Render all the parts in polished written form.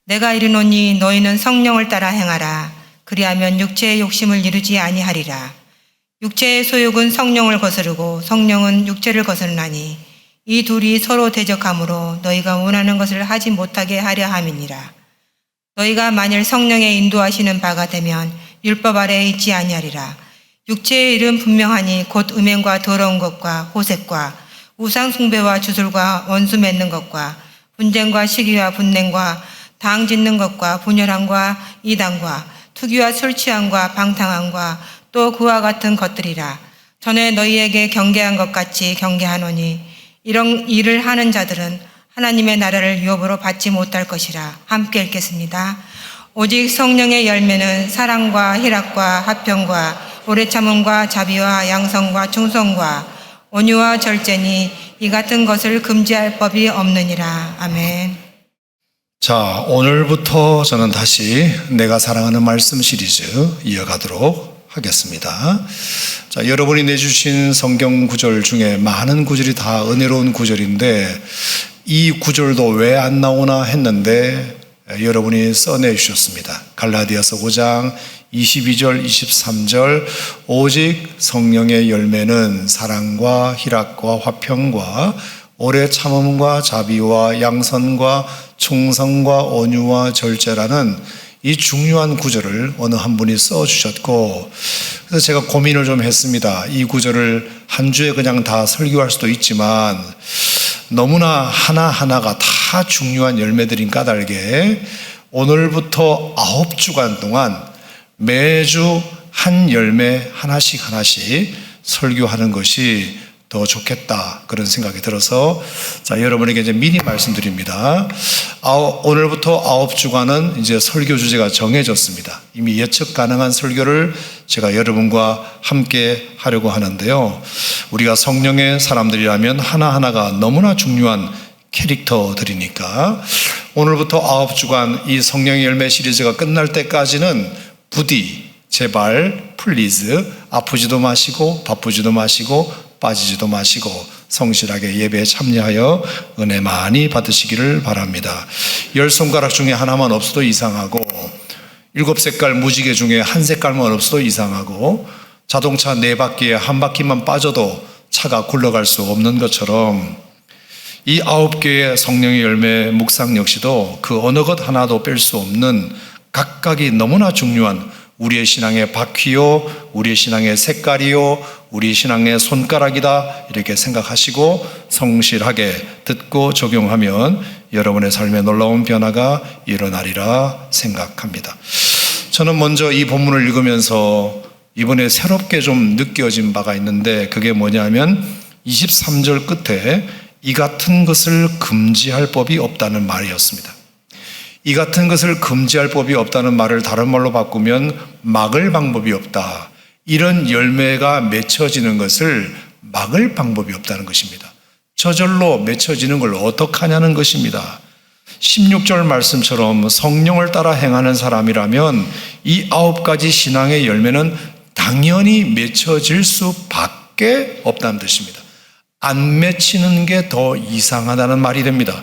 내가 이르노니 너희는 성령을 따라 행하라. 그리하면 육체의 욕심을 이루지 아니하리라. 육체의 소욕은 성령을 거스르고 성령은 육체를 거스르나니 이 둘이 서로 대적하므로 너희가 원하는 것을 하지 못하게 하려 함이니라. 너희가 만일 성령의 인도하시는 바가 되면 율법 아래에 있지 아니하리라. 육체의 일은 분명하니 곧 음행과 더러운 것과 호색과 우상 숭배와 주술과 원수 맺는 것과 분쟁과 시기와 분냉과 당 짓는 것과 분열함과 이단과 투기와 술 취함과 방탕함과 또 그와 같은 것들이라. 전에 너희에게 경계한 것 같이 경계하노니 이런 일을 하는 자들은 하나님의 나라를 유업으로 받지 못할 것이라. 함께 읽겠습니다. 오직 성령의 열매는 사랑과 희락과 화평과 오래 참음과 자비와 양성과 충성과 온유와 절제니 이 같은 것을 금지할 법이 없느니라. 아멘. 자, 오늘부터 저는 다시 내가 사랑하는 말씀 시리즈 이어가도록 하겠습니다. 자, 여러분이 내주신 성경 구절 중에 많은 구절이 다 은혜로운 구절인데 이 구절도 왜 안 나오나 했는데 여러분이 써내주셨습니다. 갈라디아서 5장 22절 23절 오직 성령의 열매는 사랑과 희락과 화평과 오래 참음과 자비와 양선과 충성과 온유와 절제라는 이 중요한 구절을 어느 한 분이 써주셨고, 그래서 제가 고민을 좀 했습니다. 이 구절을 한 주에 그냥 다 설교할 수도 있지만 너무나 하나하나가 다 중요한 열매들인 까닭에 오늘부터 9주간 동안 매주 한 열매 하나씩 설교하는 것이 더 좋겠다, 그런 생각이 들어서 자, 여러분에게 이제 미리 말씀드립니다. 오늘부터 9주간은 이제 설교 주제가 정해졌습니다. 이미 예측 가능한 설교를 제가 여러분과 함께 하려고 하는데요. 우리가 성령의 사람들이라면 하나하나가 너무나 중요한 캐릭터들이니까 오늘부터 9주간 이 성령의 열매 시리즈가 끝날 때까지는 부디 제발 플리즈 아프지도 마시고 바쁘지도 마시고 빠지지도 마시고 성실하게 예배에 참여하여 은혜 많이 받으시기를 바랍니다. 10손가락 중에 하나만 없어도 이상하고 7색깔 무지개 중에 한 색깔만 없어도 이상하고 자동차 4바퀴에 한 바퀴만 빠져도 차가 굴러갈 수 없는 것처럼 이 9개의 성령의 열매 묵상 역시도 그 어느 것 하나도 뺄 수 없는 각각이 너무나 중요한 우리의 신앙의 바퀴요, 우리의 신앙의 색깔이요, 우리 신앙의 손가락이다, 이렇게 생각하시고 성실하게 듣고 적용하면 여러분의 삶에 놀라운 변화가 일어나리라 생각합니다. 저는 먼저 이 본문을 읽으면서 이번에 새롭게 좀 느껴진 바가 있는데 그게 뭐냐면 23절 끝에 이 같은 것을 금지할 법이 없다는 말이었습니다. 이 같은 것을 금지할 법이 없다는 말을 다른 말로 바꾸면 막을 방법이 없다. 이런 열매가 맺혀지는 것을 막을 방법이 없다는 것입니다. 저절로 맺혀지는 걸 어떻게 하냐는 것입니다. 16절 말씀처럼 성령을 따라 행하는 사람이라면 이 9가지 신앙의 열매는 당연히 맺혀질 수밖에 없다는 뜻입니다. 안 맺히는 게 더 이상하다는 말이 됩니다.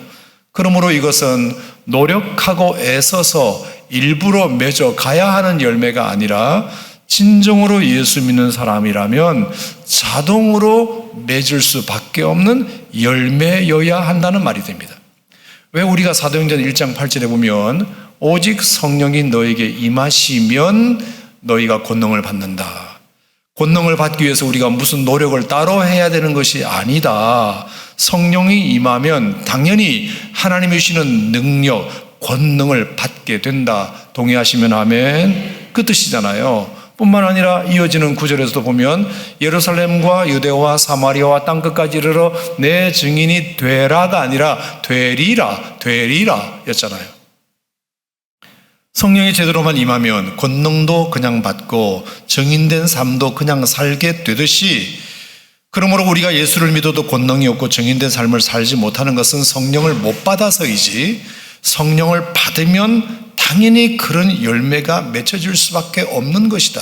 그러므로 이것은 노력하고 애써서 일부러 맺어 가야 하는 열매가 아니라 진정으로 예수 믿는 사람이라면 자동으로 맺을 수밖에 없는 열매여야 한다는 말이 됩니다. 왜 우리가 사도행전 1장 8절에 보면 오직 성령이 너에게 임하시면 너희가 권능을 받는다. 권능을 받기 위해서 우리가 무슨 노력을 따로 해야 되는 것이 아니다. 성령이 임하면 당연히 하나님이 주시는 능력, 권능을 받게 된다. 동의하시면 아멘. 그 뜻이잖아요. 뿐만 아니라 이어지는 구절에서도 보면 예루살렘과 유대와 사마리아와 땅끝까지 이르러 내 증인이 되라가 아니라 되리라 였잖아요. 성령이 제대로만 임하면 권능도 그냥 받고 증인된 삶도 그냥 살게 되듯이, 그러므로 우리가 예수를 믿어도 권능이 없고 증인된 삶을 살지 못하는 것은 성령을 못 받아서이지, 성령을 받으면 당연히 그런 열매가 맺혀질 수밖에 없는 것이다.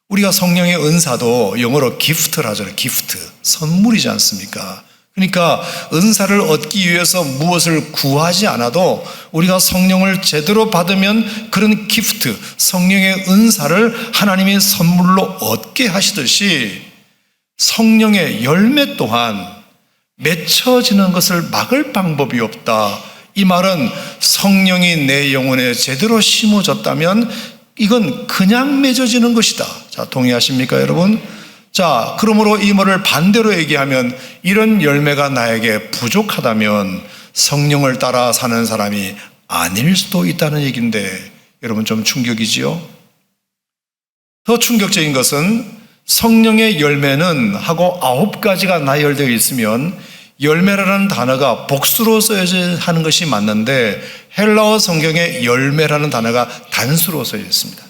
우리가 성령의 은사도 영어로 기프트라 하잖아요. 기프트, 선물이지 않습니까? 그러니까 은사를 얻기 위해서 무엇을 구하지 않아도 우리가 성령을 제대로 받으면 그런 기프트, 성령의 은사를 하나님이 선물로 얻게 하시듯이 성령의 열매 또한 맺혀지는 것을 막을 방법이 없다. 이 말은 성령이 내 영혼에 제대로 심어졌다면 이건 그냥 맺어지는 것이다. 자, 동의하십니까, 여러분? 자, 그러므로 이 말을 반대로 얘기하면 이런 열매가 나에게 부족하다면 성령을 따라 사는 사람이 아닐 수도 있다는 얘기인데 여러분 좀 충격이지요? 더 충격적인 것은 성령의 열매는 하고 9가지가 나열되어 있으면 열매라는 단어가 복수로 써야 하는 것이 맞는데 헬라어 성경에 열매라는 단어가 단수로 써져 있습니다.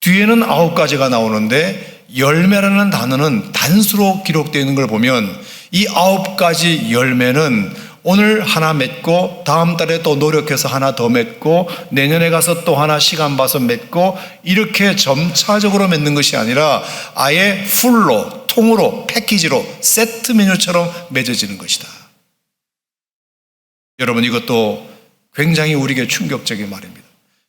뒤에는 9가지가 나오는데 열매라는 단어는 단수로 기록되어 있는 걸 보면 이 9가지 열매는 오늘 하나 맺고 다음 달에 또 노력해서 하나 더 맺고 내년에 가서 또 하나 시간 봐서 맺고 이렇게 점차적으로 맺는 것이 아니라 아예 풀로, 통으로, 패키지로 세트 메뉴처럼 맺어지는 것이다. 여러분, 이것도 굉장히 우리에게 충격적인 말입니다.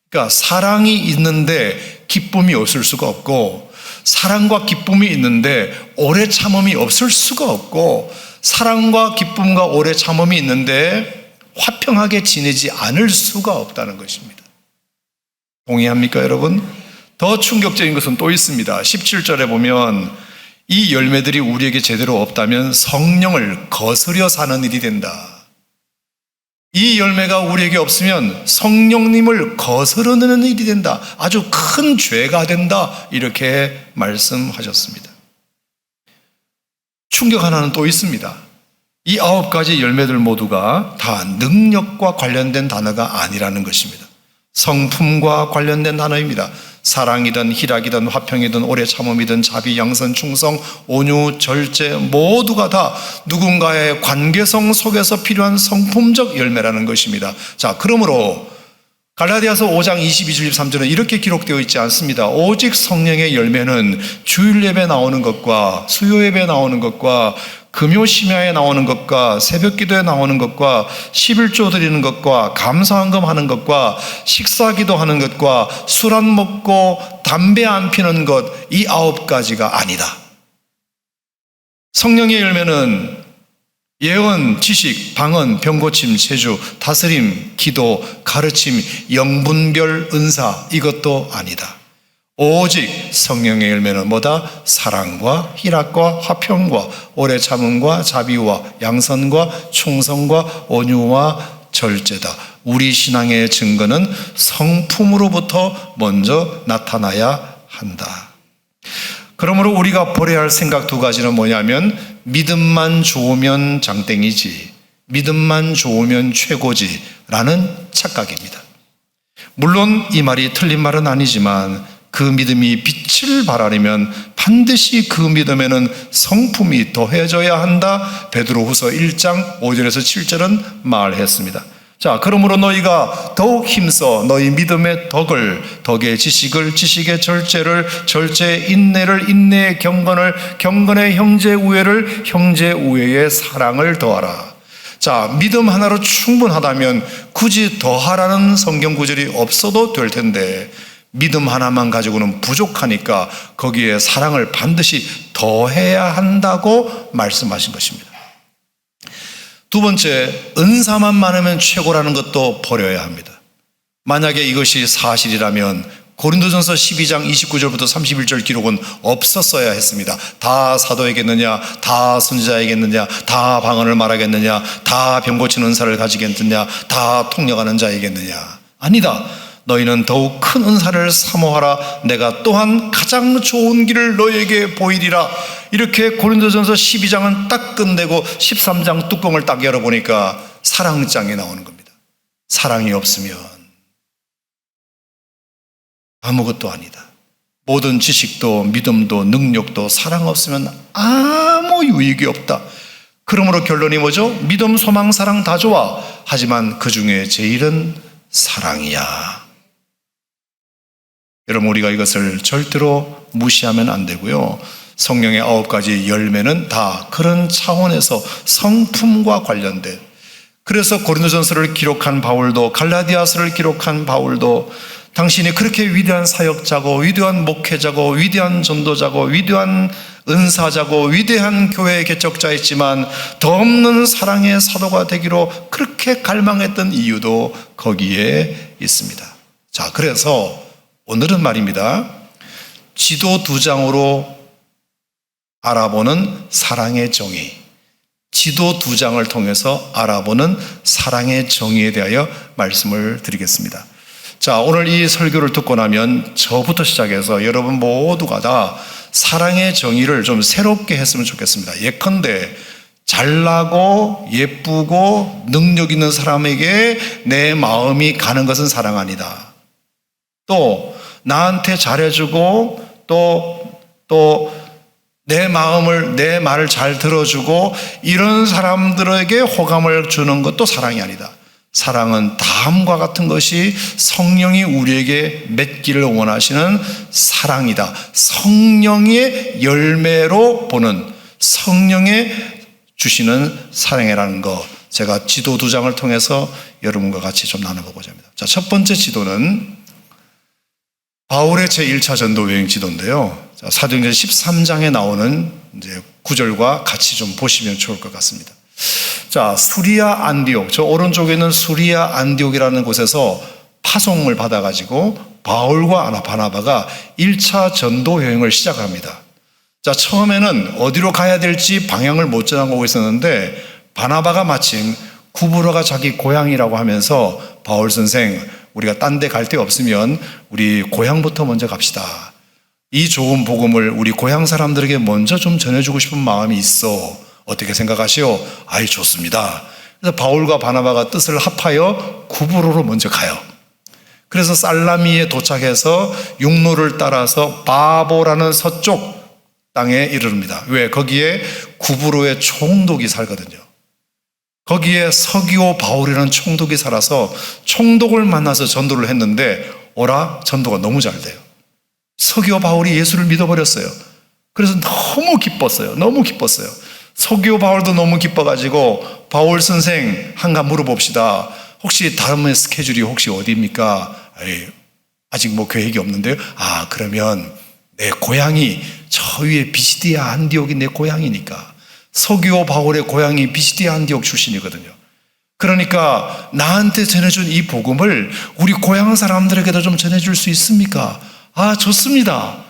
그러니까 사랑이 있는데 기쁨이 없을 수가 없고 사랑과 기쁨이 있는데 오래 참음이 없을 수가 없고 사랑과 기쁨과 오래 참음이 있는데 화평하게 지내지 않을 수가 없다는 것입니다. 동의합니까, 여러분? 더 충격적인 것은 또 있습니다. 17절에 보면 이 열매들이 우리에게 제대로 없다면 성령을 거스려 사는 일이 된다. 이 열매가 우리에게 없으면 성령님을 거스르는 일이 된다. 아주 큰 죄가 된다. 이렇게 말씀하셨습니다. 충격 하나는 또 있습니다. 이 9가지 열매들 모두가 다 능력과 관련된 단어가 아니라는 것입니다. 성품과 관련된 단어입니다. 사랑이든 희락이든 화평이든 오래 참음이든 자비, 양선, 충성, 온유, 절제 모두가 다 누군가의 관계성 속에서 필요한 성품적 열매라는 것입니다. 자, 그러므로 갈라디아서 5장 22절 23절은 이렇게 기록되어 있지 않습니다. 오직 성령의 열매는 주일 예배 나오는 것과 수요 예배 나오는 것과 금요 심야에 나오는 것과 새벽 기도에 나오는 것과 11조 드리는 것과 감사헌금 하는 것과 식사 기도하는 것과 술 안 먹고 담배 안 피는 것, 이 9가지가 아니다. 성령의 열매는 예언, 지식, 방언, 병고침, 세주, 다스림, 기도, 가르침, 영분별 은사, 이것도 아니다. 오직 성령의 열매는 뭐다? 사랑과 희락과 화평과 오래 참음과 자비와 양선과 충성과 온유와 절제다. 우리 신앙의 증거는 성품으로부터 먼저 나타나야 한다. 그러므로 우리가 버려야 할 생각 2가지는 뭐냐면 믿음만 좋으면 장땡이지, 믿음만 좋으면 최고지 라는 착각입니다. 물론 이 말이 틀린 말은 아니지만 그 믿음이 빛을 발하려면 반드시 그 믿음에는 성품이 더해져야 한다. 베드로후서 1장 5절에서 7절은 말했습니다. 자, 그러므로 너희가 더욱 힘써 너희 믿음의 덕을, 덕의 지식을, 지식의 절제를, 절제의 인내를, 인내의 경건을, 경건의 형제 우애를, 형제 우애의 사랑을 더하라. 자, 믿음 하나로 충분하다면 굳이 더하라는 성경 구절이 없어도 될 텐데 믿음 하나만 가지고는 부족하니까 거기에 사랑을 반드시 더해야 한다고 말씀하신 것입니다. 2번째, 은사만 많으면 최고라는 것도 버려야 합니다. 만약에 이것이 사실이라면 고린도전서 12장 29절부터 31절 기록은 없었어야 했습니다. 다 사도이겠느냐, 다 선지자이겠느냐, 다 방언을 말하겠느냐, 다 병 고치는 은사를 가지겠느냐, 다 통역하는 자이겠느냐. 아니다. 너희는 더욱 큰 은사를 사모하라. 내가 또한 가장 좋은 길을 너희에게 보이리라. 이렇게 고린도전서 12장은 딱 끝내고 13장 뚜껑을 딱 열어보니까 사랑장이 나오는 겁니다. 사랑이 없으면 아무것도 아니다. 모든 지식도 믿음도 능력도 사랑 없으면 아무 유익이 없다. 그러므로 결론이 뭐죠? 믿음, 소망, 사랑 다 좋아. 하지만 그 중에 제일은 사랑이야. 여러분, 우리가 이것을 절대로 무시하면 안 되고요. 성령의 9가지 열매는 다 그런 차원에서 성품과 관련된, 그래서 고린도전서를 기록한 바울도, 갈라디아서를 기록한 바울도 당신이 그렇게 위대한 사역자고 위대한 목회자고 위대한 전도자고 위대한 은사자고 위대한 교회의 개척자였지만 더 없는 사랑의 사도가 되기로 그렇게 갈망했던 이유도 거기에 있습니다. 자, 그래서 오늘은 말입니다, 지도 2장으로 알아보는 사랑의 정의, 지도 2장을 통해서 알아보는 사랑의 정의에 대하여 말씀을 드리겠습니다. 자, 오늘 이 설교를 듣고 나면 저부터 시작해서 여러분 모두가 다 사랑의 정의를 좀 새롭게 했으면 좋겠습니다. 예컨대 잘나고 예쁘고 능력 있는 사람에게 내 마음이 가는 것은 사랑 아니다. 또 나한테 잘해주고 또 내 말을 잘 들어주고 이런 사람들에게 호감을 주는 것도 사랑이 아니다. 사랑은 다음과 같은 것이 성령이 우리에게 맺기를 원하시는 사랑이다. 성령의 열매로 보는, 성령의 주시는 사랑이라는 것, 제가 지도 2장을 통해서 여러분과 같이 좀 나눠보고자 합니다. 자, 첫 번째 지도는 바울의 제1차 전도 여행 지도인데요. 자, 사도행전 13장에 나오는 이제 구절과 같이 좀 보시면 좋을 것 같습니다. 자, 수리아 안디옥, 저 오른쪽에 있는 수리아 안디옥이라는 곳에서 파송을 받아가지고 바울과 바나바가 1차 전도 여행을 시작합니다. 자, 처음에는 어디로 가야 될지 방향을 못 정하고 있었는데 바나바가 마침 구브로가 자기 고향이라고 하면서 바울 선생, 우리가 딴 데 갈 데 없으면 우리 고향부터 먼저 갑시다. 이 좋은 복음을 우리 고향 사람들에게 먼저 좀 전해주고 싶은 마음이 있어. 어떻게 생각하시오? 아이, 좋습니다. 그래서 바울과 바나바가 뜻을 합하여 구브로로 먼저 가요. 그래서 살라미에 도착해서 육로를 따라서 바보라는 서쪽 땅에 이르릅니다. 왜? 거기에 구브로의 총독이 살거든요. 거기에 서기오 바울이라는 총독이 살아서 총독을 만나서 전도를 했는데 전도가 너무 잘 돼요. 서기오 바울이 예수를 믿어버렸어요. 그래서 너무 기뻤어요. 서기오 바울도 너무 기뻐가지고 바울 선생 한가 물어봅시다. 혹시 다음의 스케줄이 혹시 어디입니까? 아직 뭐 계획이 없는데요. 그러면 내 고향이 저 위에 비시디아 안디옥이 내 고향이니까, 서기오 바울의 고향이 비시디아 안디옥 출신이거든요. 그러니까 나한테 전해준 이 복음을 우리 고향 사람들에게도 좀 전해줄 수 있습니까? 좋습니다.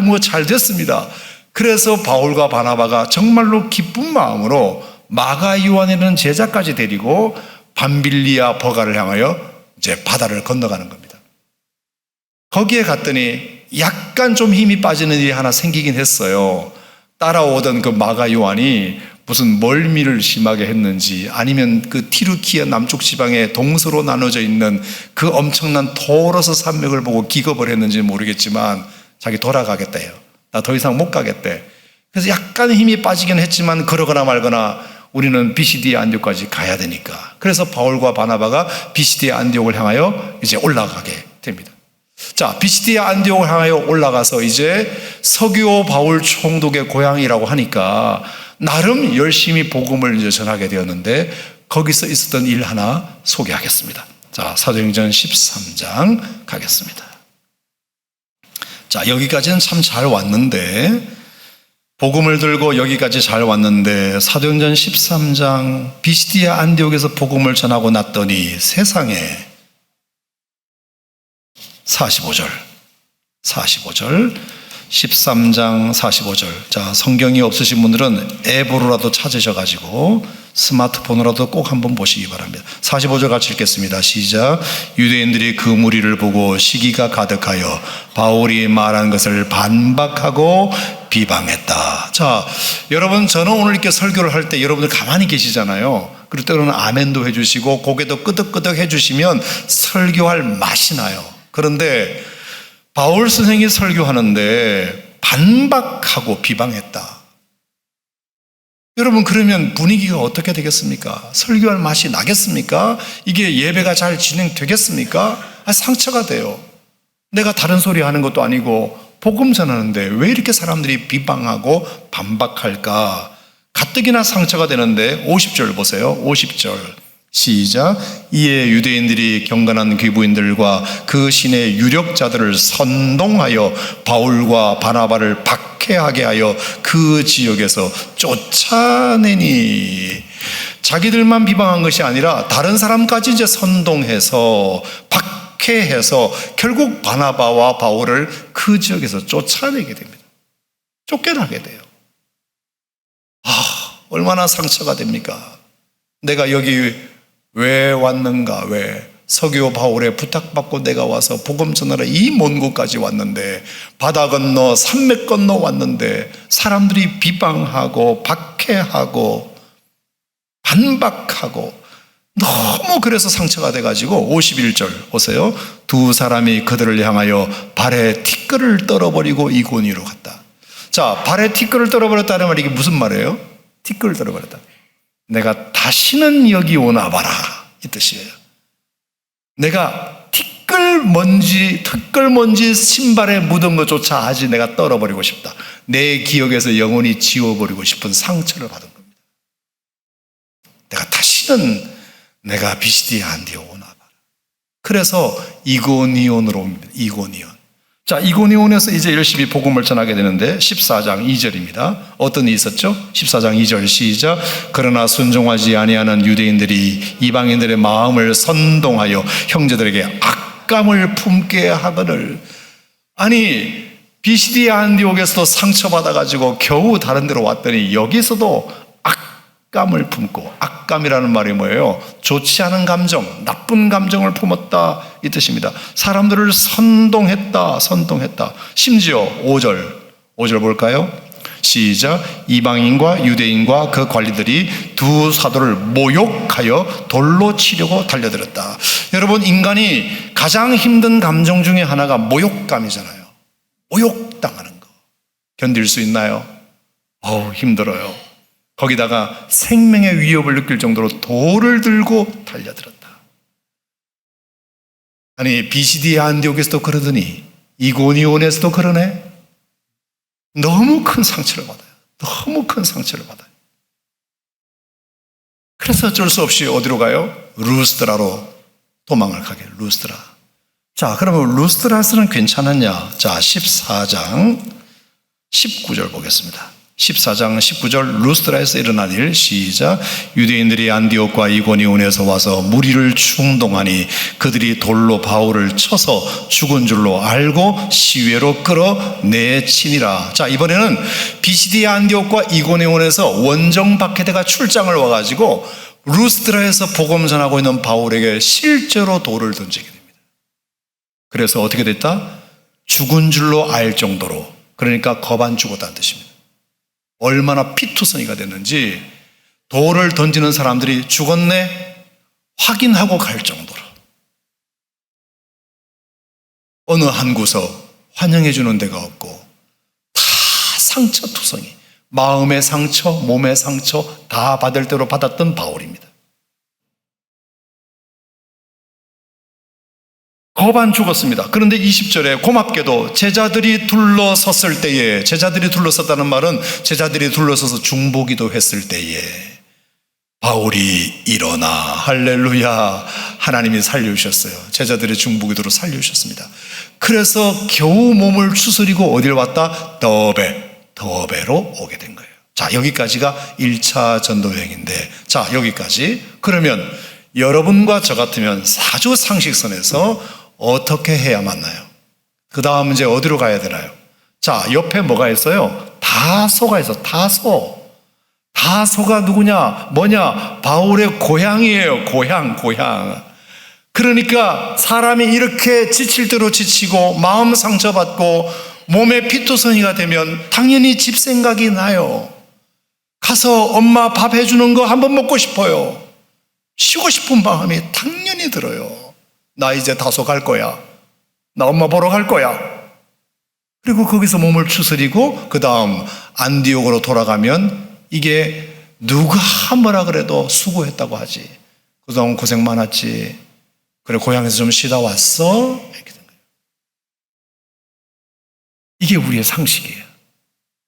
뭐 잘 됐습니다. 그래서 바울과 바나바가 정말로 기쁜 마음으로 마가 요한이라는 제자까지 데리고 밤빌리아 버가를 향하여 이제 바다를 건너가는 겁니다. 거기에 갔더니 약간 좀 힘이 빠지는 일이 하나 생기긴 했어요. 따라오던 그 마가 요한이 무슨 멀미를 심하게 했는지 아니면 그 티르키아 남쪽 지방에 동서로 나눠져 있는 그 엄청난 토로스 산맥을 보고 기겁을 했는지 모르겠지만 자기 돌아가겠대요. 나 더 이상 못 가겠대. 그래서 약간 힘이 빠지긴 했지만 그러거나 말거나 우리는 비시디아 안디옥까지 가야 되니까. 그래서 바울과 바나바가 비시디아 안디옥을 향하여 이제 올라가게 됩니다. 자, 비시디아 안디옥을 향하여 올라가서 이제 서기오 바울 총독의 고향이라고 하니까 나름 열심히 복음을 이제 전하게 되었는데 거기서 있었던 일 하나 소개하겠습니다. 자, 사도행전 13장 가겠습니다. 자, 여기까지는 참 잘 왔는데, 복음을 들고 여기까지 잘 왔는데 사도행전 13장 비시디아 안디옥에서 복음을 전하고 났더니 세상에 45절 13장 45절. 자, 성경이 없으신 분들은 앱으로라도 찾으셔가지고 스마트폰으로도 꼭 한번 보시기 바랍니다. 45절 같이 읽겠습니다. 시작. 유대인들이 그 무리를 보고 시기가 가득하여 바울이 말한 것을 반박하고 비방했다. 자, 여러분, 저는 오늘 이렇게 설교를 할 때 여러분들 가만히 계시잖아요. 그리고 때로는 아멘도 해주시고 고개도 끄덕끄덕 해주시면 설교할 맛이 나요. 그런데 바울 선생이 설교하는데 반박하고 비방했다. 여러분, 그러면 분위기가 어떻게 되겠습니까? 설교할 맛이 나겠습니까? 이게 예배가 잘 진행되겠습니까? 상처가 돼요. 내가 다른 소리 하는 것도 아니고 복음 전하는데 왜 이렇게 사람들이 비방하고 반박할까? 가뜩이나 상처가 되는데 50절 보세요. 50절 시작. 이에 유대인들이 경건한 귀부인들과 그 신의 유력자들을 선동하여 바울과 바나바를 박해하게 하여 그 지역에서 쫓아내니, 자기들만 비방한 것이 아니라 다른 사람까지 이제 선동해서 박해해서 결국 바나바와 바울을 그 지역에서 쫓아내게 됩니다. 쫓겨나게 돼요. 얼마나 상처가 됩니까? 내가 여기 왜 왔는가? 왜 서기오 바울의 부탁받고 내가 와서 복음 전하러 이 먼 곳까지 왔는데, 바다 건너 산맥 건너 왔는데 사람들이 비방하고 박해하고 반박하고 너무 그래서 상처가 돼가지고 51절 보세요. 두 사람이 그들을 향하여 발에 티끌을 떨어버리고 이고니로 갔다. 자, 발에 티끌을 떨어버렸다는 말이 이게 무슨 말이에요? 티끌을 떨어버렸다. 내가 다시는 여기 오나 봐라, 이 뜻이에요. 내가 티끌 먼지 신발에 묻은 것조차 아직 내가 떨어버리고 싶다. 내 기억에서 영원히 지워버리고 싶은 상처를 받은 겁니다. 내가 다시는 내가 비시디에 안디오 오나 봐라. 그래서 이고니온으로 옵니다. 이고니온. 자, 이고니온에서 이제 열심히 복음을 전하게 되는데 14장 2절입니다. 어떤 일이 있었죠? 14장 2절 시작. 그러나 순종하지 아니하는 유대인들이 이방인들의 마음을 선동하여 형제들에게 악감을 품게 하거늘. 아니, 비시디아 안디옥에서도 상처받아가지고 겨우 다른 데로 왔더니 여기서도 악감을 품고, 악감이라는 말이 뭐예요? 좋지 않은 감정, 나쁜 감정을 품었다, 이 뜻입니다. 사람들을 선동했다. 심지어 5절 볼까요? 시작. 이방인과 유대인과 그 관리들이 두 사도를 모욕하여 돌로 치려고 달려들었다. 여러분, 인간이 가장 힘든 감정 중에 하나가 모욕감이잖아요. 모욕당하는 거 견딜 수 있나요? 힘들어요. 거기다가 생명의 위협을 느낄 정도로 돌을 들고 달려들었다. 아니, 비시디아 안디옥에서도 그러더니 이고니온에서도 그러네. 너무 큰 상처를 받아요. 그래서 어쩔 수 없이 어디로 가요? 루스드라로 도망을 가게. 루스드라. 자, 그러면 루스드라에서는 괜찮았냐? 자, 14장 19절 보겠습니다. 14장 19절 루스드라에서 일어난 일 시작. 유대인들이 안디옥과 이고니온에서 와서 무리를 충동하니 그들이 돌로 바울을 쳐서 죽은 줄로 알고 시외로 끌어내치니라. 자, 이번에는 비시디아 안디옥과 이고니온에서 원정 박해대가 출장을 와가지고 루스드라에서 복음 전하고 있는 바울에게 실제로 돌을 던지게 됩니다. 그래서 어떻게 됐다? 죽은 줄로 알 정도로, 그러니까 겁안 죽었다는 뜻입니다. 얼마나 피투성이가 됐는지 돌을 던지는 사람들이 죽었네 확인하고 갈 정도로 어느 한 구석 환영해 주는 데가 없고 다 상처투성이, 마음의 상처, 몸의 상처 다 받을 대로 받았던 바울입니다. 겁안 죽었습니다. 그런데 20절에 고맙게도 제자들이 둘러섰다는 말은 제자들이 둘러서서 중보기도 했을 때에 바울이 일어나, 할렐루야, 하나님이 살려주셨어요. 제자들의 중보기도로 살려주셨습니다. 그래서 겨우 몸을 추스리고 어딜 왔다? 더베로 오게 된 거예요. 자, 여기까지가 1차 전도여행인데, 자, 여기까지. 그러면 여러분과 저 같으면 사주 상식선에서 어떻게 해야 맞나요? 그 다음 이제 어디로 가야 되나요? 자, 옆에 뭐가 있어요? 다소가 있어. 다소가 누구냐? 뭐냐? 바울의 고향이에요. 고향. 그러니까 사람이 이렇게 지칠 대로 지치고 마음 상처받고 몸에 피투성이가 되면 당연히 집 생각이 나요. 가서 엄마 밥 해주는 거 한번 먹고 싶어요. 쉬고 싶은 마음이 당연히 들어요. 나 이제 다소 갈 거야. 나 엄마 보러 갈 거야. 그리고 거기서 몸을 추스리고 그 다음 안디옥으로 돌아가면 이게 누가 뭐라 그래도 수고했다고 하지. 그동안 고생 많았지. 그래, 고향에서 좀 쉬다 왔어? 이렇게 된 거예요. 이게 우리의 상식이에요.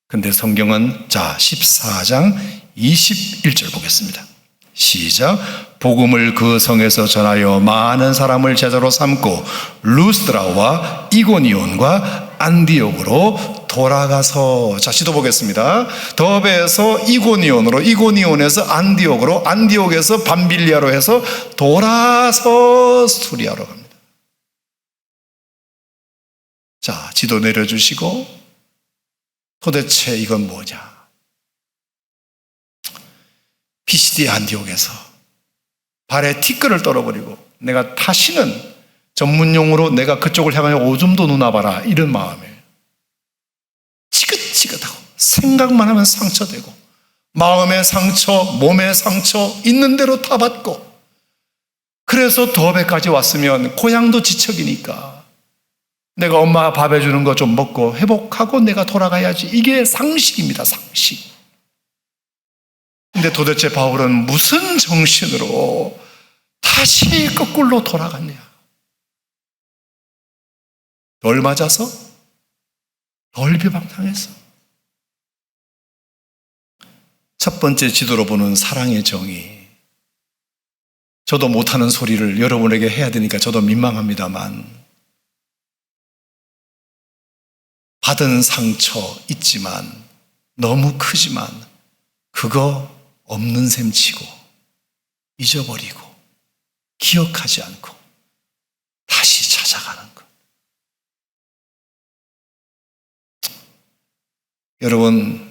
근데 성경은 자 14장 21절 보겠습니다. 시작. 복음을 그 성에서 전하여 많은 사람을 제자로 삼고 루스드라와 이고니온과 안디옥으로 돌아가서, 자 시도 보겠습니다. 더베에서 이고니온으로, 이고니온에서 안디옥으로, 안디옥에서 밤빌리아로 해서 돌아서 수리아로 갑니다. 자 지도 내려주시고 도대체 이건 뭐냐? 피시디아 안디옥에서 발에 티끌을 떨어버리고 내가 다시는 전문용어로 내가 그쪽을 향하여 오줌도 누나봐라 이런 마음이에요. 지긋지긋하고 생각만 하면 상처되고 마음의 상처, 몸의 상처 있는 대로 다 받고, 그래서 더베까지 왔으면 고향도 지척이니까 내가 엄마가 밥 해주는 거 좀 먹고 회복하고 내가 돌아가야지. 이게 상식입니다. 상식. 근데 도대체 바울은 무슨 정신으로 다시 거꾸로 돌아갔냐? 덜 맞아서? 덜 비방당해서? 첫 번째 지도로 보는 사랑의 정의. 저도 못하는 소리를 여러분에게 해야 되니까 저도 민망합니다만, 받은 상처 있지만 너무 크지만 그거 없는 셈 치고 잊어버리고 기억하지 않고 다시 찾아가는 것. 여러분,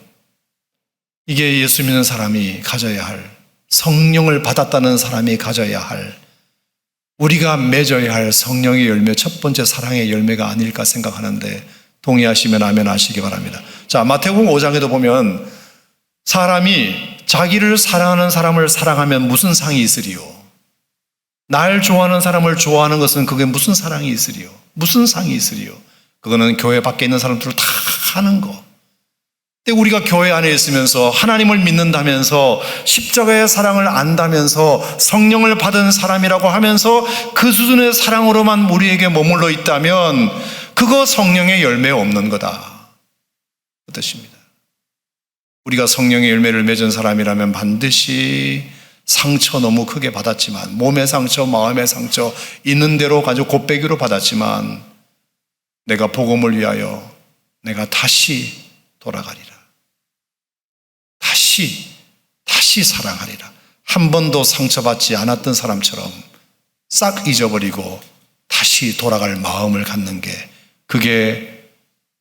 이게 예수 믿는 사람이 가져야 할, 성령을 받았다는 사람이 가져야 할, 우리가 맺어야 할 성령의 열매, 첫 번째 사랑의 열매가 아닐까 생각하는데, 동의하시면 아멘 하시기 바랍니다. 자, 마태복음 5장에도 보면 사람이 자기를 사랑하는 사람을 사랑하면 무슨 상이 있으리요? 날 좋아하는 사람을 좋아하는 것은 그게 무슨 사랑이 있으리요? 무슨 상이 있으리요? 그거는 교회 밖에 있는 사람들을 다 하는 거. 근데 우리가 교회 안에 있으면서 하나님을 믿는다면서 십자가의 사랑을 안다면서 성령을 받은 사람이라고 하면서 그 수준의 사랑으로만 우리에게 머물러 있다면 그거 성령의 열매 없는 거다. 그 뜻입니다. 우리가 성령의 열매를 맺은 사람이라면 반드시 상처 너무 크게 받았지만, 몸의 상처, 마음의 상처 있는 대로 가지고 곱배기로 받았지만, 내가 복음을 위하여 내가 다시 돌아가리라. 다시 사랑하리라. 한 번도 상처받지 않았던 사람처럼 싹 잊어버리고 다시 돌아갈 마음을 갖는 게, 그게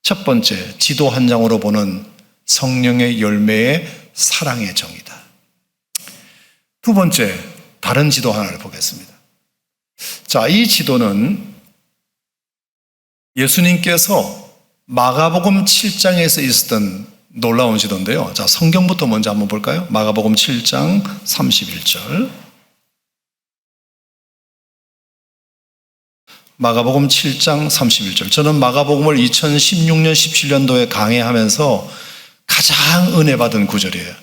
첫 번째 지도 한 장으로 보는 성령의 열매의 사랑의 정이다. 두 번째, 다른 지도 하나를 보겠습니다. 자, 이 지도는 예수님께서 마가복음 7장에서 있었던 놀라운 지도인데요. 자, 성경부터 먼저 한번 볼까요? 마가복음 7장 31절. 마가복음 7장 31절. 저는 마가복음을 2016년, 17년도에 강해하면서 가장 은혜 받은 구절이에요.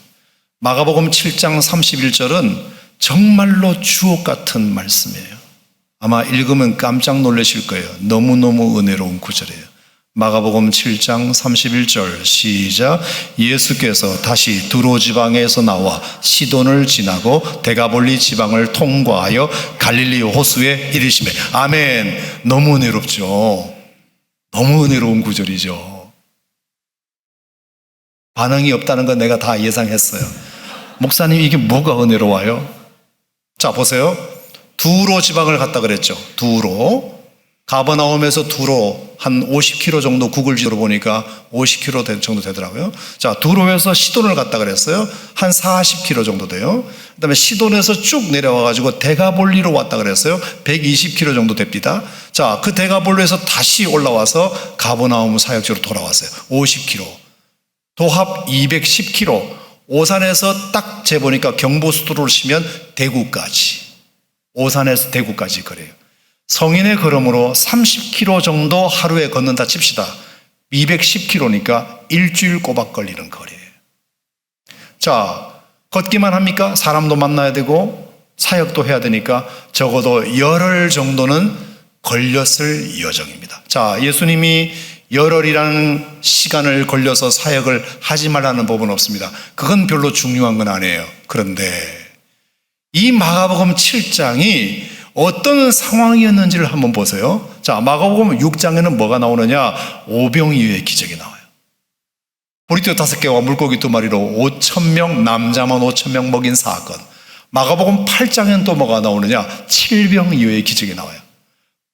마가복음 7장 31절은 정말로 주옥 같은 말씀이에요. 아마 읽으면 깜짝 놀라실 거예요. 너무너무 은혜로운 구절이에요. 마가복음 7장 31절 시작. 예수께서 다시 두로 지방에서 나와 시돈을 지나고 데가볼리 지방을 통과하여 갈릴리 호수에 이르시매. 아멘. 너무 은혜롭죠. 너무 은혜로운 구절이죠. 반응이 없다는 건 내가 다 예상했어요. 목사님, 이게 뭐가 은혜로워요? 자, 보세요. 두로 지방을 갔다 그랬죠. 두로. 가버나움에서 두로 한 50km 정도 구글 지도로 보니까 50km 정도 되더라고요. 자, 두로에서 시돈을 갔다 그랬어요. 한 40km 정도 돼요. 그 다음에 시돈에서 쭉 내려와가지고 데가볼리로 왔다 그랬어요. 120km 정도 됩니다. 자, 그 데가볼리에서 다시 올라와서 가버나움 사역지로 돌아왔어요. 50km. 도합 210km. 오산에서 딱 재보니까 경부수도를 치면 대구까지. 오산에서 대구까지 거래요. 성인의 걸음으로 30km 정도 하루에 걷는다 칩시다. 210km니까 일주일 꼬박 걸리는 거리예요. 자, 걷기만 합니까? 사람도 만나야 되고 사역도 해야 되니까 적어도 열흘 정도는 걸렸을 여정입니다. 자, 예수님이 열흘이라는 시간을 걸려서 사역을 하지 말라는 법은 없습니다. 그건 별로 중요한 건 아니에요. 그런데 이 마가복음 7장이 어떤 상황이었는지를 한번 보세요. 자, 마가복음 6장에는 뭐가 나오느냐? 오병이어의 기적이 나와요. 보리떡 5개와 물고기 2마리로 5,000명, 남자만 5,000명 먹인 사건. 마가복음 8장에는 또 뭐가 나오느냐? 칠병이어의 기적이 나와요.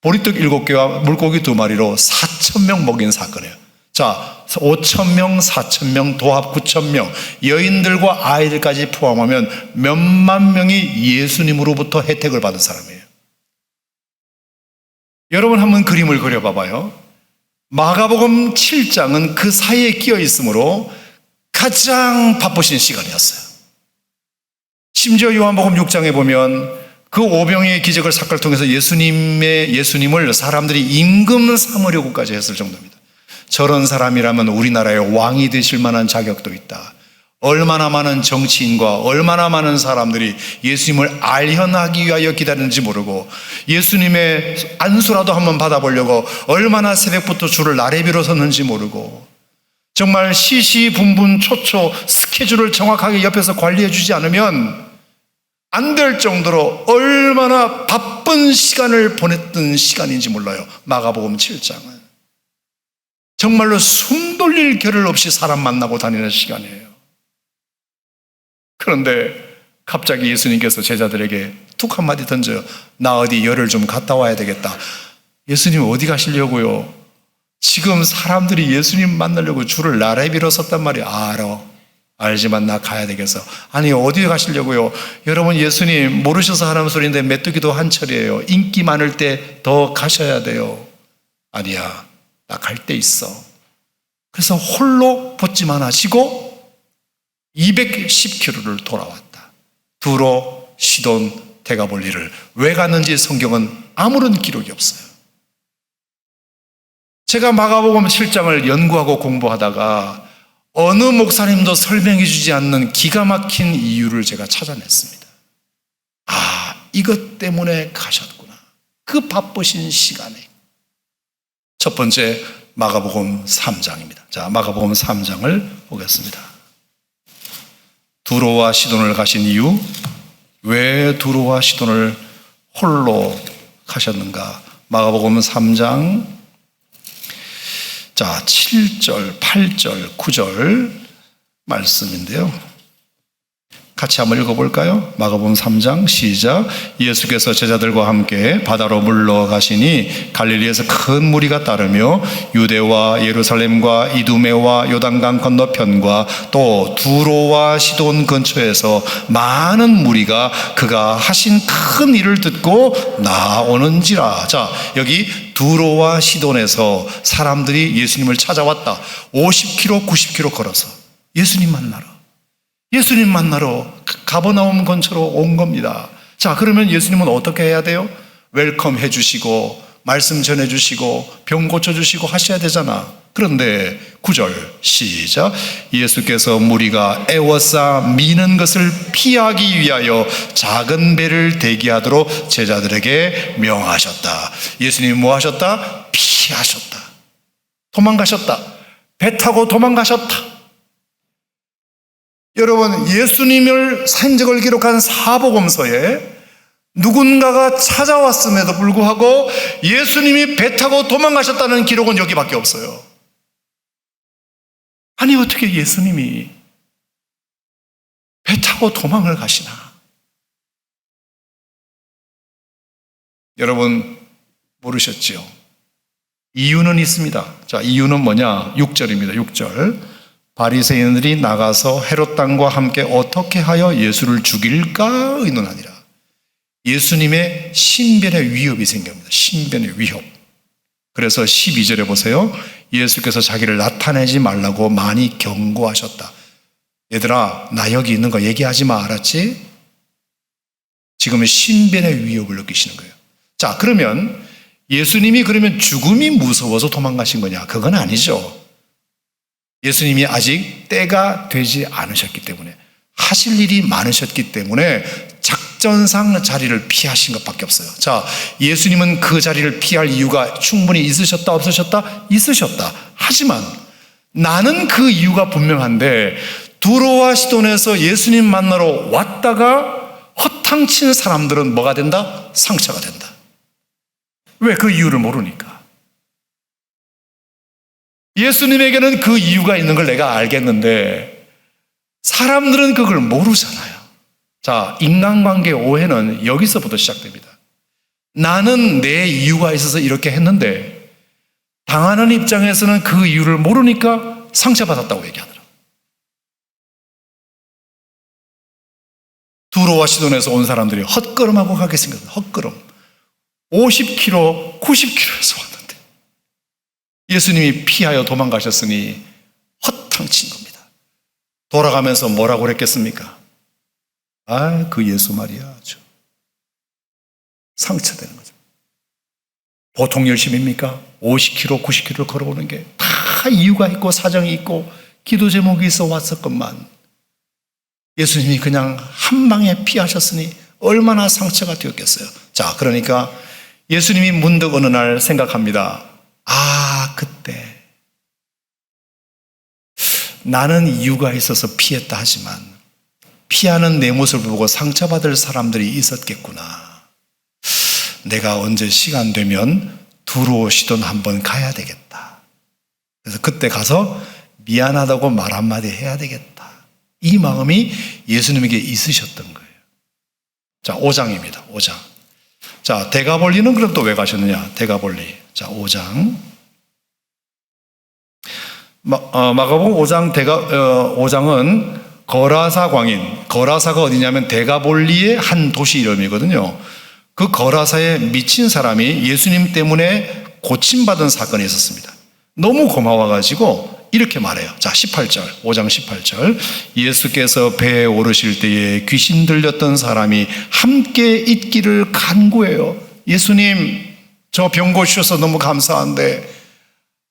보리떡 7개와 물고기 2마리로 4,000명 먹인 사건이에요. 자, 5,000명, 4,000명, 도합 9,000명, 여인들과 아이들까지 포함하면 몇만 명이 예수님으로부터 혜택을 받은 사람이에요. 여러분 한번 그림을 그려봐봐요. 마가복음 7장은 그 사이에 끼어 있으므로 가장 바쁘신 시간이었어요. 심지어 요한복음 6장에 보면 그 오병이의 기적을 사건을 통해서 예수님을 사람들이 임금 삼으려고까지 했을 정도입니다. 저런 사람이라면 우리나라의 왕이 되실 만한 자격도 있다. 얼마나 많은 정치인과 얼마나 많은 사람들이 예수님을 알현하기 위하여 기다리는지 모르고 예수님의 안수라도 한번 받아보려고 얼마나 새벽부터 줄을 나래비로 섰는지 모르고 정말 시시분분 초초 스케줄을 정확하게 옆에서 관리해 주지 않으면 안 될 정도로 얼마나 바쁜 시간을 보냈던 시간인지 몰라요. 마가복음 7장은 정말로 숨 돌릴 겨를 없이 사람 만나고 다니는 시간이에요. 그런데 갑자기 예수님께서 제자들에게 툭 한마디 던져요. 나 어디 열을 좀 갔다 와야 되겠다. 예수님 어디 가시려고요? 지금 사람들이 예수님 만나려고 줄을 나래비로 섰단 말이에요. 알지만 나 가야 되겠어. 아니 어디 가시려고요? 여러분 예수님 모르셔서 하는 소리인데 메뚜기도 한철이에요. 인기 많을 때 더 가셔야 돼요. 아니야, 나 갈 데 있어. 그래서 홀로 붙지만 하시고 210km를 돌아왔다. 두로, 시돈, 데가볼리를 왜 갔는지 성경은 아무런 기록이 없어요. 제가 마가복음 7장을 연구하고 공부하다가 어느 목사님도 설명해 주지 않는 기가 막힌 이유를 제가 찾아냈습니다. 이것 때문에 가셨구나. 그 바쁘신 시간에. 첫 번째 마가복음 3장입니다. 자, 마가복음 3장을 보겠습니다. 두로와 시돈을 가신 이유, 왜 두로와 시돈을 홀로 가셨는가? 마가복음 3장 자 7절, 8절, 9절 말씀인데요. 같이 한번 읽어볼까요? 마가복음 3장 시작. 예수께서 제자들과 함께 바다로 물러가시니 갈릴리에서 큰 무리가 따르며 유대와 예루살렘과 이두메와 요단강 건너편과 또 두로와 시돈 근처에서 많은 무리가 그가 하신 큰 일을 듣고 나오는지라. 자, 여기 두로와 시돈에서 사람들이 예수님을 찾아왔다. 50km, 90km 걸어서 예수님 만나러 가버나움 근처로 온 겁니다. 자, 그러면 예수님은 어떻게 해야 돼요? 웰컴 해주시고 말씀 전해주시고 병 고쳐주시고 하셔야 되잖아. 그런데 9절 시작. 예수께서 무리가 애워싸 미는 것을 피하기 위하여 작은 배를 대기하도록 제자들에게 명하셨다. 예수님이 뭐 하셨다? 피하셨다. 도망가셨다. 배 타고 도망가셨다. 여러분, 예수님을 산적을 기록한 사복음서에 누군가가 찾아왔음에도 불구하고 예수님이 배 타고 도망가셨다는 기록은 여기밖에 없어요. 아니 어떻게 예수님이 배 타고 도망을 가시나? 여러분 모르셨죠? 이유는 있습니다. 자, 이유는 뭐냐? 6절입니다. 6절. 바리새인들이 나가서 헤롯 당과 함께 어떻게 하여 예수를 죽일까 의논하니라. 예수님의 신변의 위협이 생깁니다. 신변의 위협. 그래서 12절에 보세요. 예수께서 자기를 나타내지 말라고 많이 경고하셨다. 얘들아, 나 여기 있는 거 얘기하지 마, 알았지? 지금은 신변의 위협을 느끼시는 거예요. 자, 그러면 예수님이 그러면 죽음이 무서워서 도망가신 거냐? 그건 아니죠. 예수님이 아직 때가 되지 않으셨기 때문에, 하실 일이 많으셨기 때문에 작전상 자리를 피하신 것밖에 없어요. 자, 예수님은 그 자리를 피할 이유가 충분히 있으셨다, 없으셨다? 있으셨다. 하지만 나는 그 이유가 분명한데 두로와 시돈에서 예수님 만나러 왔다가 허탕친 사람들은 뭐가 된다? 상처가 된다. 왜? 그 이유를 모르니까. 예수님에게는 그 이유가 있는 걸 내가 알겠는데 사람들은 그걸 모르잖아요. 자, 인간관계 오해는 여기서부터 시작됩니다. 나는 내 이유가 있어서 이렇게 했는데 당하는 입장에서는 그 이유를 모르니까 상처받았다고 얘기하더라고요. 두로와 시돈에서 온 사람들이 헛걸음하고 가게 생겼어요. 헛걸음. 50km, 90km에서 왔는데 예수님이 피하여 도망가셨으니 허탕친 겁니다. 돌아가면서 뭐라고 그랬겠습니까? 아, 그 예수 말이야. 아주 상처되는 거죠. 보통 열심입니까? 50km, 90km를 걸어오는 게 다 이유가 있고 사정이 있고 기도 제목이 있어 왔었건만 예수님이 그냥 한 방에 피하셨으니 얼마나 상처가 되었겠어요. 자, 그러니까 예수님이 문득 어느 날 생각합니다. 아, 그때 나는 이유가 있어서 피했다 하지만 피하는 내 모습을 보고 상처받을 사람들이 있었겠구나. 내가 언제 시간 되면 두로 시돈 한번 가야 되겠다. 그래서 그때 가서 미안하다고 말 한마디 해야 되겠다. 이 마음이 예수님에게 있으셨던 거예요. 자, 5장입니다. 5장. 자, 데가볼리는 그럼 또 왜 가셨느냐? 데가볼리. 자, 5장. 마가복음 5장은 거라사 광인. 거라사가 어디냐면 데가볼리의 한 도시 이름이거든요. 그 거라사에 미친 사람이 예수님 때문에 고침받은 사건이 있었습니다. 너무 고마워가지고 이렇게 말해요. 자, 18절, 5장 18절. 예수께서 배에 오르실 때에 귀신 들렸던 사람이 함께 있기를 간구해요. 예수님, 저 병 고치셔서 너무 감사한데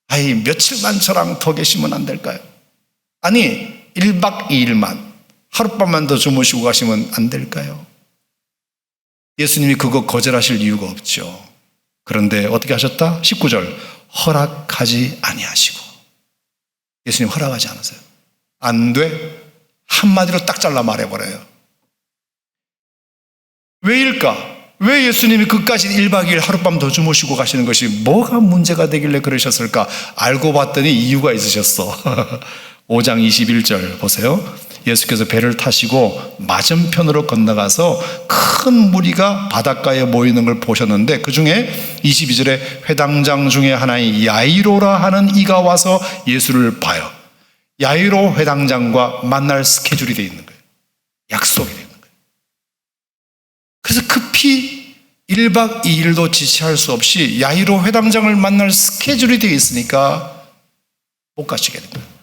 아이, 며칠만 저랑 더 계시면 안 될까요? 아니, 1박 2일만 하룻밤만 더 주무시고 가시면 안 될까요? 예수님이 그거 거절하실 이유가 없죠. 그런데 어떻게 하셨다? 19절. 허락하지 아니하시고. 예수님 허락하지 않으세요. 안 돼? 한마디로 딱 잘라 말해버려요. 왜일까? 왜 예수님이 그까지 1박 2일 하룻밤 더 주무시고 가시는 것이 뭐가 문제가 되길래 그러셨을까? 알고 봤더니 이유가 있으셨어. 5장 21절 보세요. 예수께서 배를 타시고 맞은편으로 건너가서 큰 무리가 바닷가에 모이는 걸 보셨는데 그 중에 22절에 회당장 중에 하나인 야이로라 하는 이가 와서 예수를 봐요. 야이로 회당장과 만날 스케줄이 되어 있는 거예요. 약속이 되어 있는 거예요. 그래서 급히 1박 2일도 지체할 수 없이 야이로 회당장을 만날 스케줄이 되어 있으니까 못 가시게 된 거예요.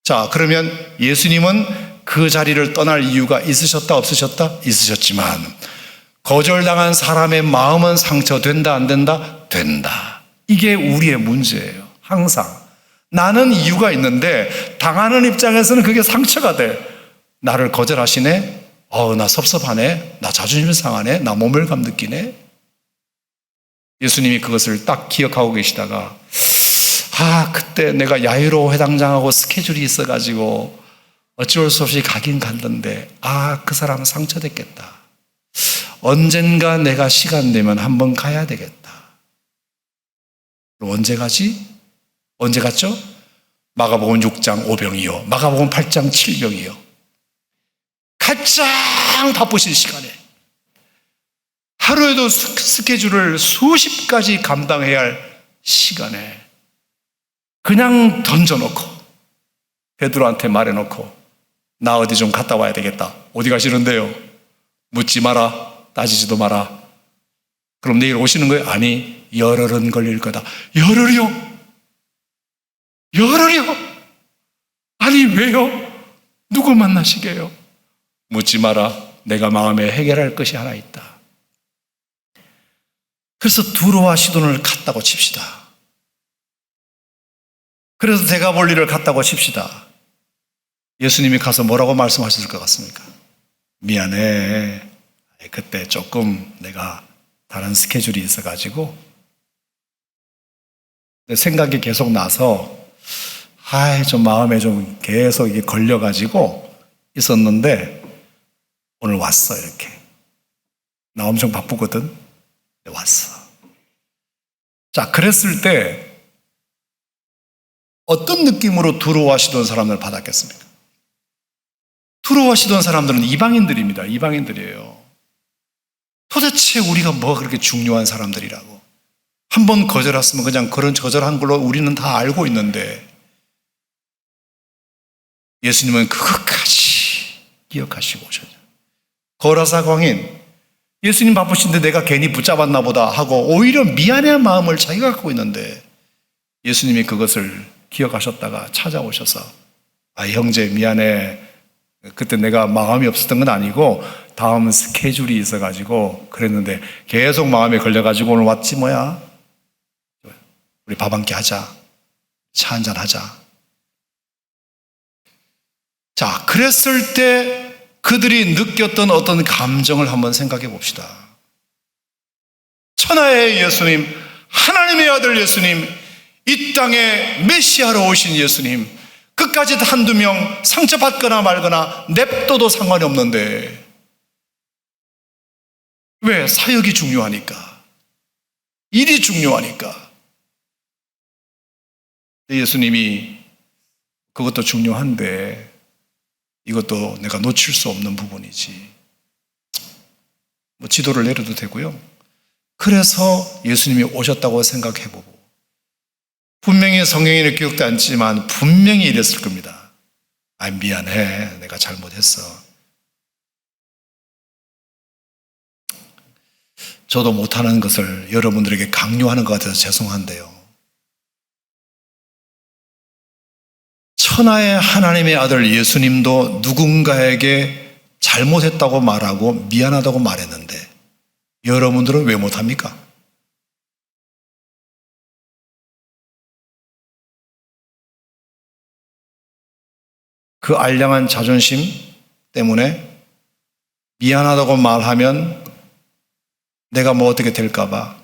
자, 그러면 예수님은 그 자리를 떠날 이유가 있으셨다, 없으셨다? 있으셨지만 거절당한 사람의 마음은 상처된다, 안 된다? 된다. 이게 우리의 문제예요. 항상 나는 이유가 있는데 당하는 입장에서는 그게 상처가 돼. 나를 거절하시네? 나 섭섭하네? 나 자존심 상하네? 나 모멸감 느끼네? 예수님이 그것을 딱 기억하고 계시다가 그때 내가 야이로 회당장하고 스케줄이 있어가지고 어쩔 수 없이 가긴 갔는데 그 사람은 상처됐겠다. 언젠가 내가 시간 되면 한번 가야 되겠다. 언제 가지? 언제 갔죠? 마가복음 6장 5병이요. 마가복음 8장 7병이요. 가장 바쁘신 시간에 하루에도 스케줄을 수십 가지 감당해야 할 시간에 그냥 던져놓고 베드로한테 말해놓고 나 어디 좀 갔다 와야 되겠다. 어디 가시는데요? 묻지 마라. 따지지도 마라. 그럼 내일 오시는 거예요? 아니, 열흘은 걸릴 거다. 열흘이요? 열흘이요? 아니 왜요? 누구 만나시게요? 묻지 마라. 내가 마음에 해결할 것이 하나 있다. 그래서 두로와 시돈을 갔다고 칩시다. 그래서 데가볼리를 갔다고 칩시다. 예수님이 가서 뭐라고 말씀하셨을 것 같습니까? 미안해. 그때 조금 내가 다른 스케줄이 있어가지고 생각이 계속 나서 좀 마음에 좀 계속 이게 걸려가지고 있었는데 오늘 왔어. 이렇게 나 엄청 바쁘거든. 왔어. 자, 그랬을 때 어떤 느낌으로 두려워하시던 사람을 받았겠습니까? 두려워하시던 사람들은 이방인들입니다. 이방인들이에요. 도대체 우리가 뭐가 그렇게 중요한 사람들이라고. 한 번 거절했으면 그냥 그런 거절한 걸로 우리는 다 알고 있는데 예수님은 그것까지 기억하시고 오셨죠. 거라사 광인, 예수님 바쁘신데 내가 괜히 붙잡았나 보다 하고 오히려 미안해한 마음을 자기가 갖고 있는데 예수님이 그것을 기억하셨다가 찾아오셔서 형제 미안해. 그때 내가 마음이 없었던 건 아니고 다음 스케줄이 있어가지고 그랬는데 계속 마음에 걸려가지고 오늘 왔지 뭐야. 우리 밥 한 끼 하자. 차 한잔 하자. 자, 그랬을 때 그들이 느꼈던 어떤 감정을 한번 생각해 봅시다. 천하의 예수님, 하나님의 아들 예수님, 이 땅에 메시아로 오신 예수님, 끝까지 한두 명 상처받거나 말거나 냅둬도 상관이 없는데 왜? 사역이 중요하니까, 일이 중요하니까. 예수님이 그것도 중요한데 이것도 내가 놓칠 수 없는 부분이지. 지도를 내려도 되고요. 그래서 예수님이 오셨다고 생각해보고 분명히 성경에는 기록도 않지만 분명히 이랬을 겁니다. 미안해. 내가 잘못했어. 저도 못하는 것을 여러분들에게 강요하는 것 같아서 죄송한데요. 천하의 하나님의 아들 예수님도 누군가에게 잘못했다고 말하고 미안하다고 말했는데 여러분들은 왜 못합니까? 그 알량한 자존심 때문에 미안하다고 말하면 내가 뭐 어떻게 될까 봐.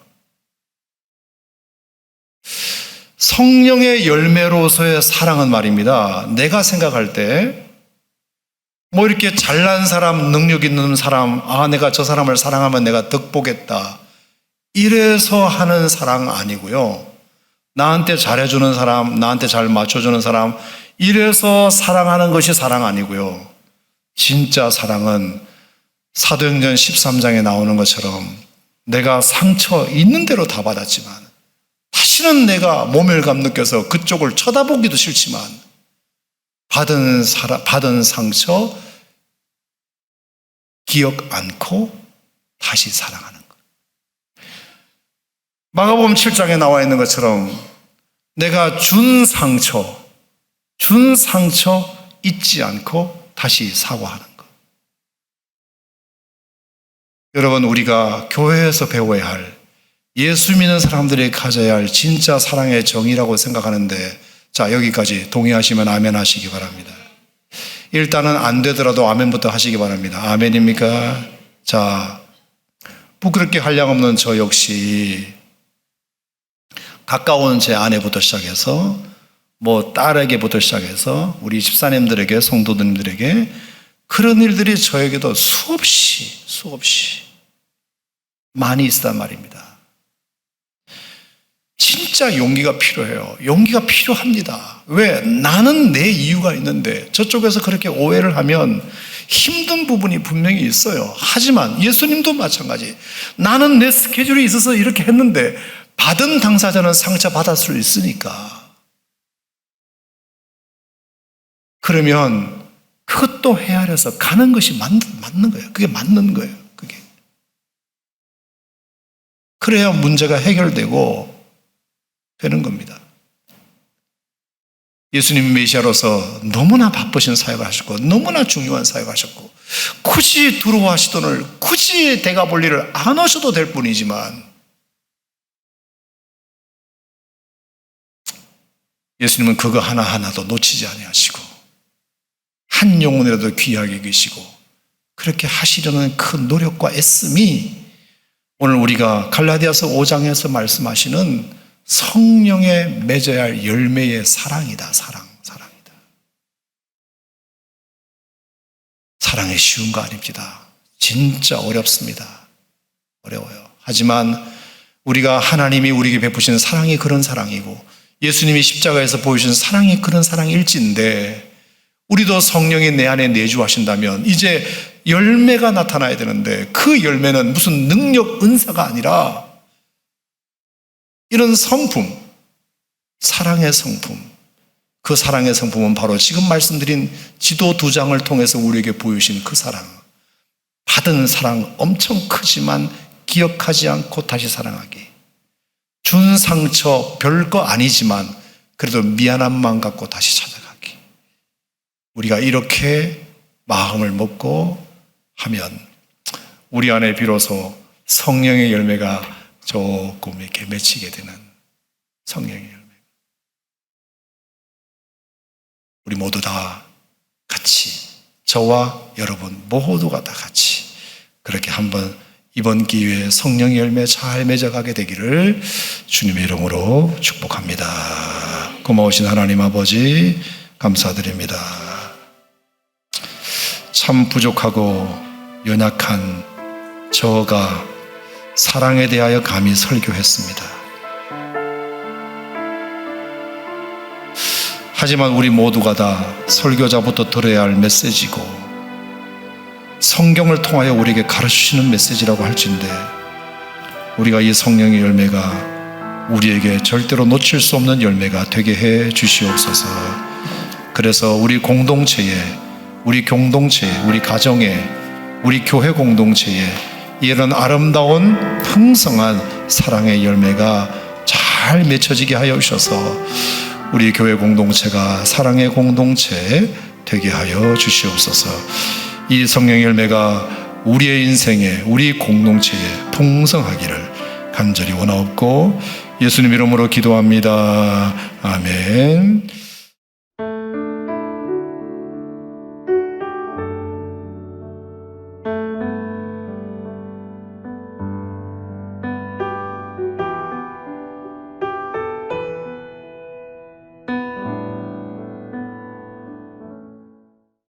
성령의 열매로서의 사랑은 말입니다. 내가 생각할 때 뭐 이렇게 잘난 사람, 능력 있는 사람, 내가 저 사람을 사랑하면 내가 덕보겠다, 이래서 하는 사랑 아니고요. 나한테 잘해주는 사람, 나한테 잘 맞춰주는 사람, 이래서 사랑하는 것이 사랑 아니고요. 진짜 사랑은 사도행전 13장에 나오는 것처럼 내가 상처 있는 대로 다 받았지만 다시는 내가 모멸감 느껴서 그쪽을 쳐다보기도 싫지만 받은 상처 기억 않고 다시 사랑하는 것. 마가복음 7장에 나와 있는 것처럼 내가 준 상처 잊지 않고 다시 사과하는 것. 여러분, 우리가 교회에서 배워야 할, 예수 믿는 사람들이 가져야 할 진짜 사랑의 정의라고 생각하는데, 자, 여기까지 동의하시면 아멘 하시기 바랍니다. 일단은 안 되더라도 아멘부터 하시기 바랍니다. 아멘입니까? 자, 부끄럽게 한량없는 저 역시 가까운 제 아내부터 시작해서 딸에게부터 시작해서 우리 집사님들에게, 성도님들에게 그런 일들이 저에게도 수없이 많이 있단 말입니다. 진짜 용기가 필요해요. 용기가 필요합니다. 왜? 나는 내 이유가 있는데 저쪽에서 그렇게 오해를 하면 힘든 부분이 분명히 있어요. 하지만 예수님도 마찬가지. 나는 내 스케줄이 있어서 이렇게 했는데 받은 당사자는 상처받을 수 있으니까. 그러면 그것도 헤아려서 가는 것이 맞는 거예요. 그게 맞는 거예요. 그게. 그래야 문제가 해결되고 되는 겁니다. 예수님 메시아로서 너무나 바쁘신 사역을 하셨고 너무나 중요한 사역을 하셨고 굳이 두려워하시더니 굳이 대가 볼 일을 안 하셔도 될 뿐이지만 예수님은 그거 하나하나도 놓치지 아니하시고 한 영혼이라도 귀하게 계시고 그렇게 하시려는 그 노력과 애씀이 오늘 우리가 갈라디아서 5장에서 말씀하시는 성령에 맺어야 할 열매의 사랑이다. 사랑이다. 사랑이 쉬운 거 아닙니다. 진짜 어렵습니다. 어려워요. 하지만 우리가 하나님이 우리에게 베푸신 사랑이 그런 사랑이고 예수님이 십자가에서 보여주신 사랑이 그런 사랑일진데 우리도 성령이 내 안에 내주하신다면 이제 열매가 나타나야 되는데 그 열매는 무슨 능력, 은사가 아니라 이런 성품, 사랑의 성품, 그 사랑의 성품은 바로 지금 말씀드린 지도 2장을 통해서 우리에게 보여주신 그 사랑, 받은 사랑 엄청 크지만 기억하지 않고 다시 사랑하기, 준 상처 별거 아니지만 그래도 미안한 마음 갖고 다시 찾아가기. 우리가 이렇게 마음을 먹고 하면 우리 안에 비로소 성령의 열매가 조금 이렇게 맺히게 되는 성령의 열매. 우리 모두 다 같이, 저와 여러분 모두가 다 같이 그렇게 한번 이번 기회에 성령의 열매 잘 맺어가게 되기를 주님의 이름으로 축복합니다. 고마우신 하나님 아버지 감사드립니다. 참 부족하고 연약한 저가 사랑에 대하여 감히 설교했습니다. 하지만 우리 모두가 다 설교자부터 들어야 할 메시지고 성경을 통하여 우리에게 가르치시는 메시지라고 할진데 우리가 이 성령의 열매가 우리에게 절대로 놓칠 수 없는 열매가 되게 해 주시옵소서. 그래서 우리 공동체에, 우리 공동체에, 우리 가정에, 우리 교회 공동체에 이런 아름다운 풍성한 사랑의 열매가 잘 맺혀지게 하여 주셔서 우리 교회 공동체가 사랑의 공동체 되게 하여 주시옵소서. 이 성령의 열매가 우리의 인생에, 우리 공동체에 풍성하기를 간절히 원하옵고 예수님 이름으로 기도합니다. 아멘.